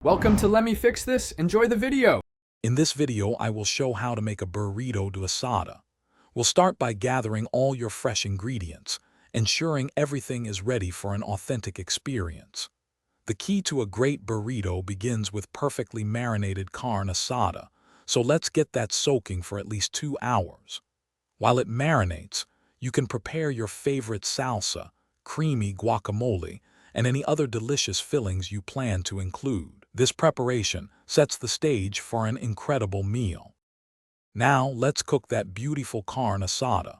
Welcome to Let Me Fix This. Enjoy the video. In this video, I will show how to make a burrito de asada. We'll start by gathering all your fresh ingredients, ensuring everything is ready for an authentic experience. The key to a great burrito begins with perfectly marinated carne asada, so let's get that soaking for at least 2 hours. While it marinates, you can prepare your favorite salsa, creamy guacamole, and any other delicious fillings you plan to include. This preparation sets the stage for an incredible meal. Now, let's cook that beautiful carne asada.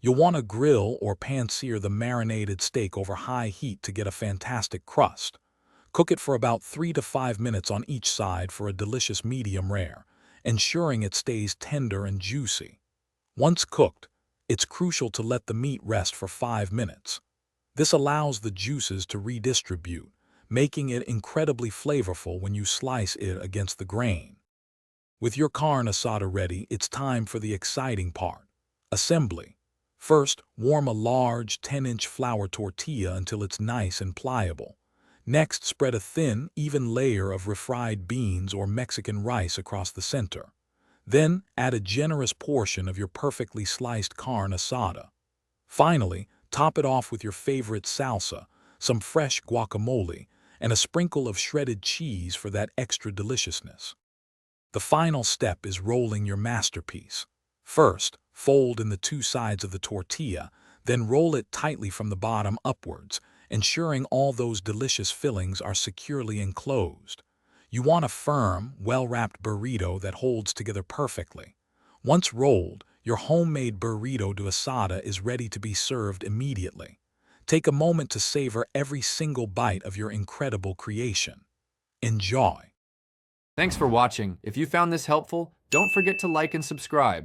You'll want to grill or pan-sear the marinated steak over high heat to get a fantastic crust. Cook it for about 3 to 5 minutes on each side for a delicious medium rare, ensuring it stays tender and juicy. Once cooked, it's crucial to let the meat rest for 5 minutes. This allows the juices to redistribute, making it incredibly flavorful when you slice it against the grain. With your carne asada ready, it's time for the exciting part: assembly. First, warm a large 10-inch flour tortilla until it's nice and pliable. Next, spread a thin, even layer of refried beans or Mexican rice across the center. Then, add a generous portion of your perfectly sliced carne asada. Finally, top it off with your favorite salsa, some fresh guacamole, and a sprinkle of shredded cheese for that extra deliciousness. The final step is rolling your masterpiece. First, fold in the 2 sides of the tortilla, then roll it tightly from the bottom upwards, ensuring all those delicious fillings are securely enclosed. You want a firm, well-wrapped burrito that holds together perfectly. Once rolled, your homemade burrito de asada is ready to be served immediately. Take a moment to savor every single bite of your incredible creation. Enjoy! Thanks for watching. If you found this helpful, don't forget to like and subscribe.